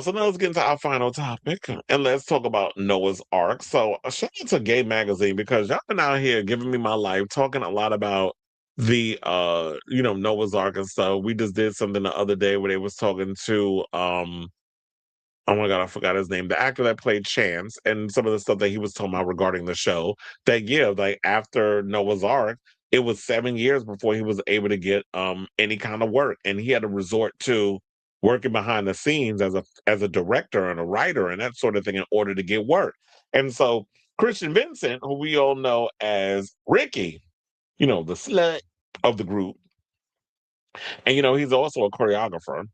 So now let's get into our final topic, and let's talk about Noah's Ark. So shout out to Gay Magazine because y'all been out here giving me my life, talking a lot about the Noah's Ark and stuff. We just did something the other day where they was talking to oh my god, I forgot his name. The actor that played Chance and some of the stuff that he was talking about regarding the show. That yeah, like after Noah's Ark, it was 7 years before he was able to get any kind of work. And he had to resort to working behind the scenes as a director and a writer and that sort of thing in order to get work. And so Christian Vincent, who we all know as Ricky, the slut of the group, and he's also a choreographer.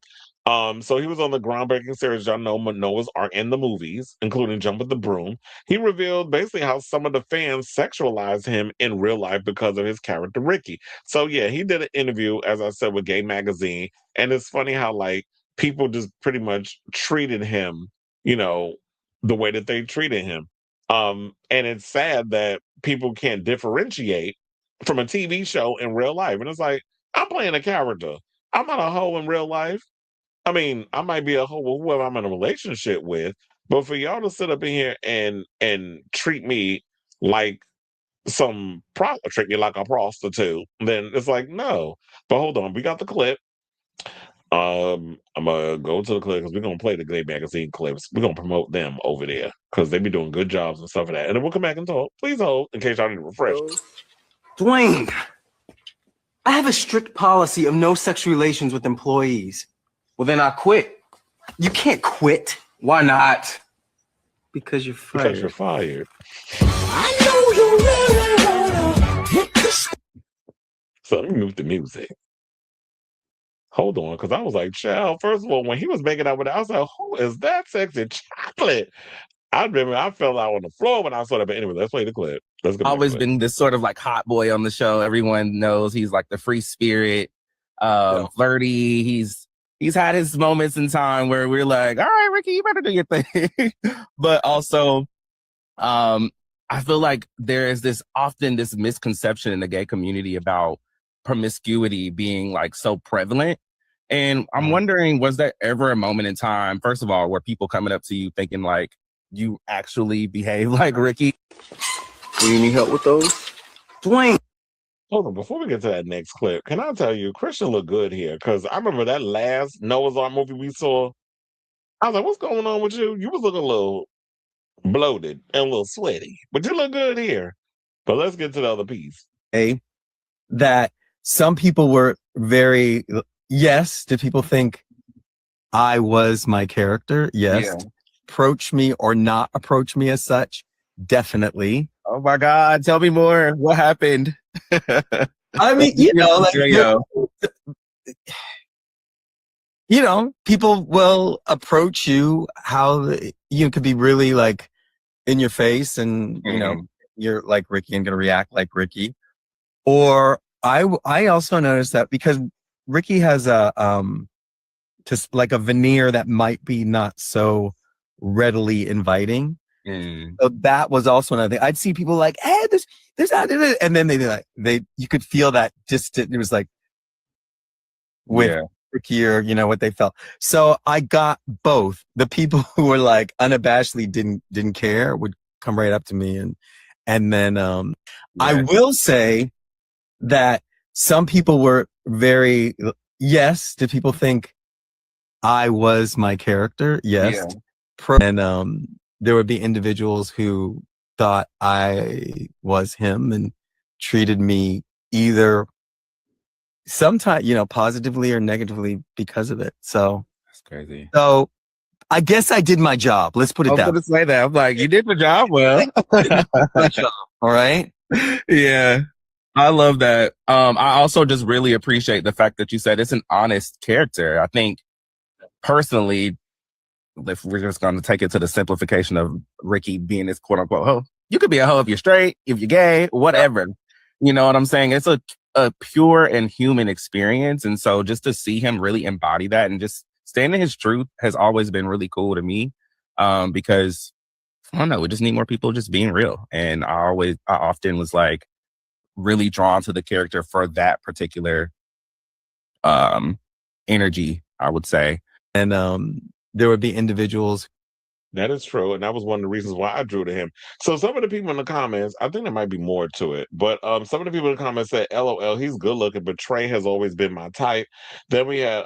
So he was on the groundbreaking series y'all know Noah's Ark in the movies, including Jump with the Broom. He revealed basically how some of the fans sexualized him in real life because of his character Ricky. So yeah, he did an interview, as I said, with Gay Magazine, and it's funny how like people just pretty much treated him, you know, the way that they treated him. And it's sad that people can't differentiate from a TV show in real life. And it's like, I'm playing a character. I'm not a hoe in real life. I mean, I might be a hoe with whoever I'm in a relationship with, but for y'all to sit up in here and treat me like treat me like a prostitute, then it's like no. But hold on, we got the clip. I'm gonna go to the clip because we're gonna play the Gay Magazine clips. We're gonna promote them over there because they be doing good jobs and stuff of that. And then we'll come back and talk. Please hold in case y'all need a refresh. Dwayne, I have a strict policy of no sexual relations with employees. Well, then I quit. You can't quit. Why not? Because you're fired. Because you're fired. I know you really wanna hit this. So let me move the music. Hold on, because I was like, child, first of all, when he was making out with it, I was like, who is that sexy chocolate? I remember I fell out on the floor when I saw that. But anyway, let's play the clip. Let's go. Always been this sort of like hot boy on the show. Everyone knows he's like the free spirit, flirty. He's had his moments in time where we're like, all right, Ricky, you better do your thing. But also, I feel like there is often this misconception in the gay community about promiscuity being like so prevalent. And I'm wondering, was there ever a moment in time, first of all, where people coming up to you thinking like you actually behave like Ricky? Do you need help with those? Dwayne. Hold on, before we get to that next clip, can I tell you, Christian looked good here? Because I remember that last Noah's Ark movie we saw. I was like, what's going on with you? You was looking a little bloated and a little sweaty, but you look good here. But let's get to the other piece. That some people were very, yes, did people think I was my character? Yes. Yeah. Approach me or not approach me as such? Definitely. Oh my God, tell me more. What happened? I mean, people will approach you how you could be really like in your face and, you're like Ricky and going to react like Ricky. Or I also noticed that because Ricky has just like a veneer that might be not so readily inviting. So that was also another thing. I'd see people like, hey, there's that, and then you could feel that distant. It was like with Ricky or what they felt. So I got both. The people who were like unabashedly didn't care would come right up to me and then I will say that some people were very, yes, did people think I was my character? Yes. Yeah. And there would be individuals who thought I was him and treated me either sometimes, positively or negatively because of it. So that's crazy. So I guess I did my job. Let's put it down. I was going to say that. I'm like, you did the job well. All right. Yeah. I love that. I also just really appreciate the fact that you said it's an honest character. I think personally, if we're just going to take it to the simplification of Ricky being this quote unquote hoe, you could be a hoe if you're straight, if you're gay, whatever. You know what I'm saying? It's a pure and human experience. And so just to see him really embody that and just stand in his truth has always been really cool to me. Because I don't know, we just need more people just being real. And I often was like really drawn to the character for that particular energy, I would say. And there would be individuals. That is true, and that was one of the reasons why I drew to him. So some of the people in the comments, I think there might be more to it, but some of the people in the comments said, "LOL, he's good looking, but Trey has always been my type." Then we had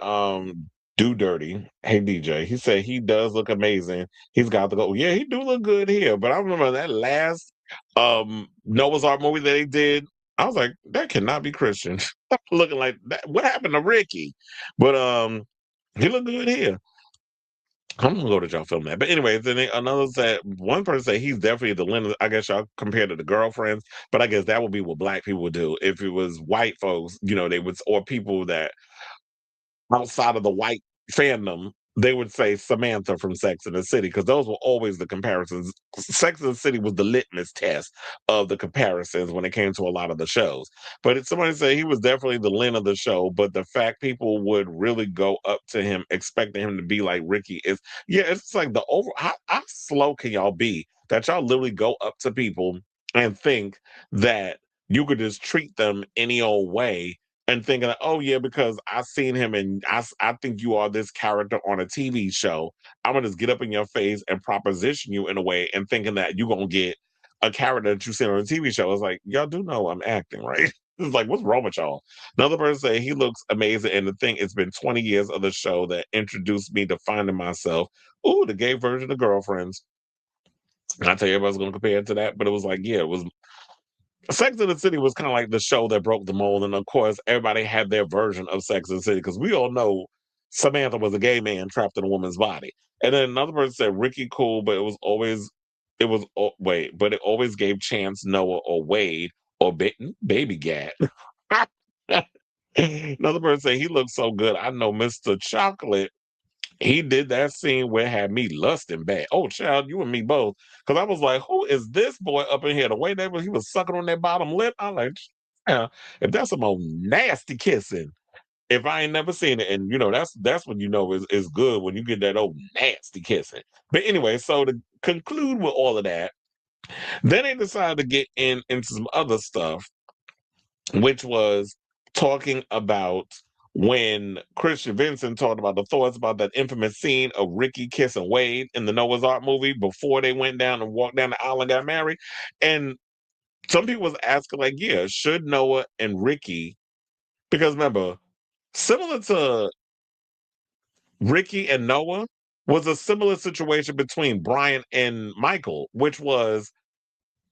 Do Dirty, hey DJ, he said he does look amazing. He's got to go. Yeah, he do look good here. But I remember that last Noah's Ark movie that he did. I was like, that cannot be Christian. Looking like that. What happened to Ricky? But he looked good here. I'm gonna go to y'all film that. But anyways, then another said one person said he's definitely the Leonard. I guess y'all compared to the girlfriends, but I guess that would be what black people would do. If it was white folks, they would, or people that outside of the white fandom, they would say Samantha from Sex and the City, because those were always the comparisons. Sex and the City was the litmus test of the comparisons when it came to a lot of the shows. But somebody said he was definitely the Lynn of the show, but the fact people would really go up to him expecting him to be like Ricky is, yeah, it's like how slow can y'all be that y'all literally go up to people and think that you could just treat them any old way and thinking, oh yeah, because I seen him and I think you are this character on a TV show. I'm gonna just get up in your face and proposition you in a way, and thinking that you're gonna get a character that you seen on a TV show. It's like, y'all do know I'm acting, right? It's like, what's wrong with y'all? Another person say he looks amazing, and the thing, it's been 20 years of the show that introduced me to finding myself. Ooh, the gay version of Girlfriends. And I tell you, everybody's gonna compare it to that, but it was like, yeah, it was. Sex and the City was kind of like the show that broke the mold, and of course, everybody had their version of Sex and the City, because we all know Samantha was a gay man trapped in a woman's body. And then another person said Ricky cool, but but it always gave Chance, Noah, or Wade, or Baby Gat. Another person said he looks so good. I know Mr. Chocolate. He did that scene where it had me lusting bad. Oh, child, you and me both. Because I was like, who is this boy up in here? The way he was sucking on that bottom lip. I'm like, yeah, if that's some old nasty kissing, if I ain't never seen it, and that's when you know is good, when you get that old nasty kissing. But anyway, so to conclude with all of that, then they decided to get into some other stuff, which was talking about when Christian Vincent talked about the thoughts about that infamous scene of Ricky kissing Wade in the Noah's Ark movie before they went down and walked down the aisle and got married. And some people was asking, like, yeah, should Noah and Ricky, because remember, similar to Ricky and Noah was a similar situation between Brian and Michael, which was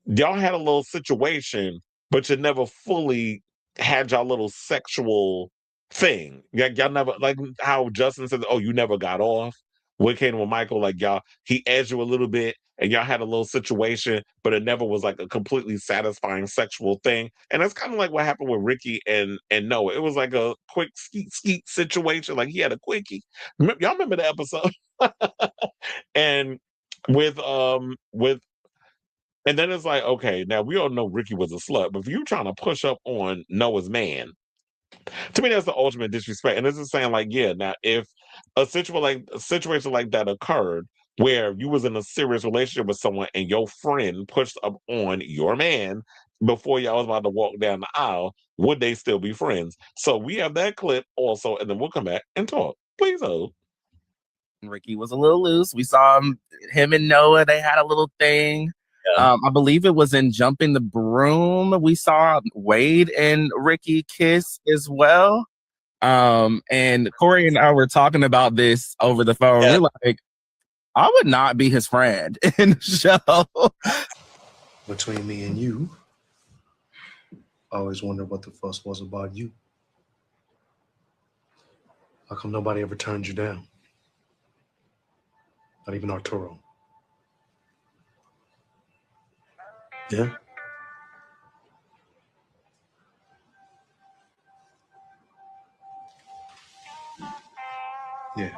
y'all had a little situation, but you never fully had y'all little sexual thing. Y'all never, like how Justin said, oh, you never got off. What came with Michael, like he edged you a little bit and y'all had a little situation, but it never was like a completely satisfying sexual thing. And that's kind of like what happened with Ricky and Noah. It was like a quick skeet situation. Like he had a quickie. Y'all remember the episode? And with and then it's like, okay, now we all know Ricky was a slut, but if you're trying to push up on Noah's man, to me that's the ultimate disrespect. And this is saying, like, yeah, now if a situation like that occurred where you was in a serious relationship with someone and your friend pushed up on your man before y'all was about to walk down the aisle, would they still be friends? So we have that clip also, and then we'll come back and talk. Please hold. Ricky was a little loose. We saw him and Noah, they had a little thing. Yeah. I believe it was in Jumping the Broom. We saw Wade and Ricky kiss as well. And Corey and I were talking about this over the phone. Yeah. We're like, I would not be his friend in the show. Between me and you, I always wondered what the fuss was about you. How come nobody ever turned you down? Not even Arturo. Yeah? Yeah.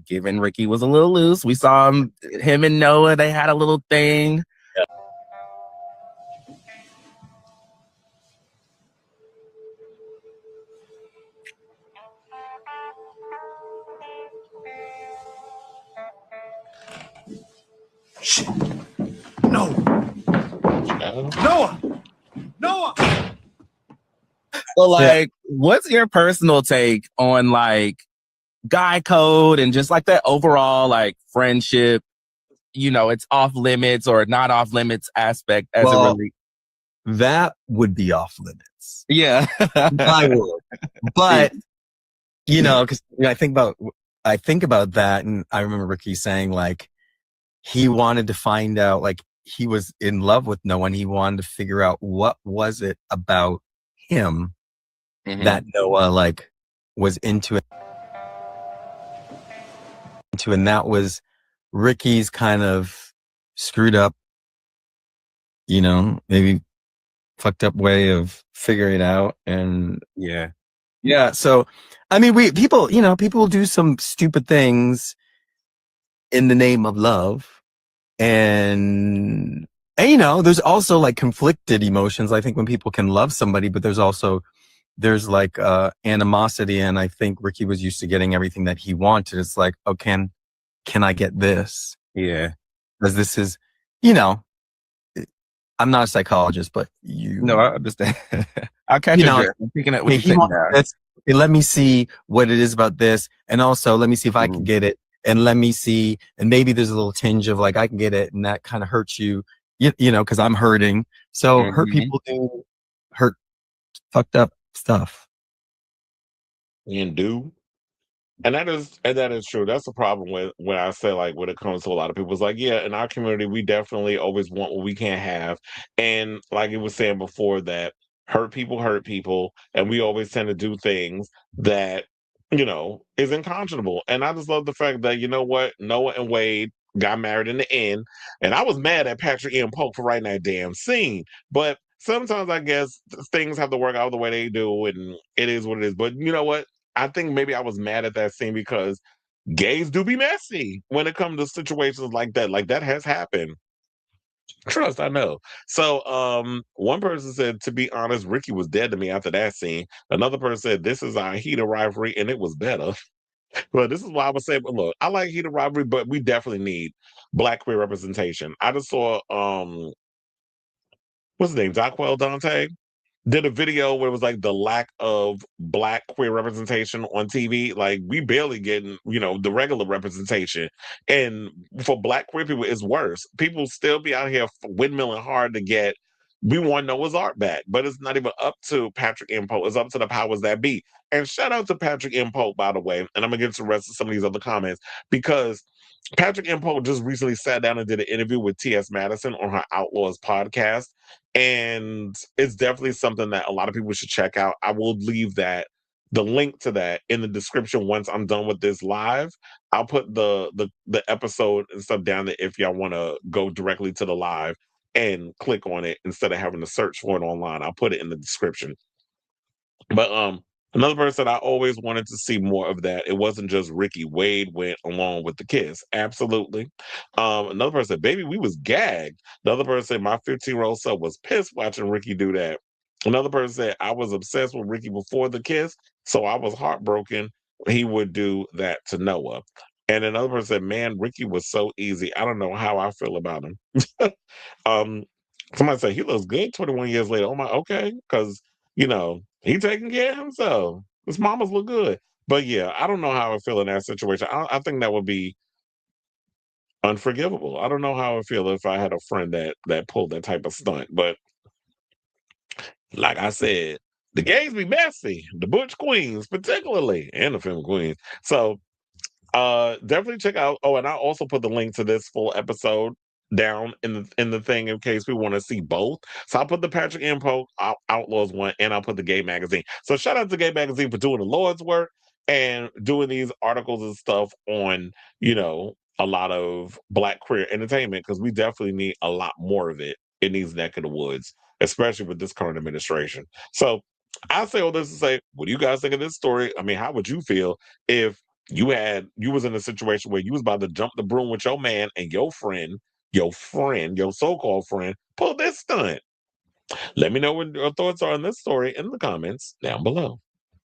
Given Ricky was a little loose. We saw him and Noah, they had a little thing. Yeah. Shit. No. Noah! Noah! Well, like, what's your personal take on like guy code and just like that overall like friendship? You know, it's off limits or not off limits aspect as it really. That would be off limits. Yeah, I would, but because I think about that, and I remember Ricky saying like he wanted to find out, like he was in love with Noah, and he wanted to figure out what was it about him that Noah like was into it, and that was Ricky's kind of screwed up, maybe fucked up way of figuring it out. And yeah. So, I mean, people do some stupid things in the name of love. And there's also like conflicted emotions. I think when people can love somebody, but there's like animosity. And I think Ricky was used to getting everything that he wanted. It's like, oh, can I get this? Yeah. Because this is, I'm not a psychologist, but No, I understand. I'll catch your drift. I'm picking up what you think now. Let me see what it is about this. And also let me see if I can get it. And let me see. And maybe there's a little tinge of like, I can get it. And that kind of hurts you, because I'm hurting. So hurt people do hurt fucked up stuff. And do. And that is true. That's the problem with when I say like when it comes to a lot of people. It's like, yeah, in our community, we definitely always want what we can't have. And like you was saying before, that hurt people, and we always tend to do things that, is unconscionable. And I just love the fact that, you know what, Noah and Wade got married in the end. And I was mad at Patrick Ian Polk for writing that damn scene. But sometimes I guess things have to work out the way they do, and it is what it is. But you know what? I think maybe I was mad at that scene because gays do be messy when it comes to situations like that. Like that has happened. Trust, I know. So one person said, to be honest, Ricky was dead to me after that scene. Another person said, this is our heated rivalry and it was better. But this is why I would say, look, I like heated rivalry, but we definitely need Black queer representation. I just saw what's his name? Jacquel Dante did a video where it was like the lack of Black queer representation on TV. Like we barely getting, the regular representation. And for Black queer people, it's worse. People still be out here windmilling hard to get, we want Noah's Ark back, but it's not even up to Patrick M. Pope. It's up to the powers that be. And shout out to Patrick M. Pope, by the way. And I'm going to get to the rest of some of these other comments because Patrick M. Pope just recently sat down and did an interview with T.S. Madison on her Outlaws podcast. And it's definitely something that a lot of people should check out. I will leave the link to that in the description once I'm done with this live. I'll put the episode and stuff down there if y'all want to go directly to the live and click on it instead of having to search for it online. I'll put it in the description. But another person, I always wanted to see more of that. It wasn't just Ricky. Wade went along with the kiss. Absolutely. Another person said, baby, we was gagged. The other person said, my 15-year-old son was pissed watching Ricky do that. Another person said, I was obsessed with Ricky before the kiss, so I was heartbroken he would do that to Noah. And another person said, man, Ricky was so easy. I don't know how I feel about him. Somebody said, he looks good 21 years later. Oh my, okay. Because, he taking care of himself. His mamas look good. But yeah, I don't know how I feel in that situation. I think that would be unforgivable. I don't know how I feel if I had a friend that pulled that type of stunt. But like I said, the gays be messy. The Butch Queens, particularly, and the Film Queens. So definitely check out. Oh, and I also put the link to this full episode down in the thing in case we want to see both. So I'll put the Patrick M. Pope Outlaws one, and I'll put the Gay Magazine. So shout out to Gay Magazine for doing the Lord's work and doing these articles and stuff on, a lot of Black queer entertainment, because we definitely need a lot more of it in these neck of the woods, especially with this current administration. So I say all this to say, what do you guys think of this story? I mean, how would you feel if you was in a situation where you was about to jump the broom with your man and your so-called friend, pulled this stunt? Let me know what your thoughts are on this story in the comments down below.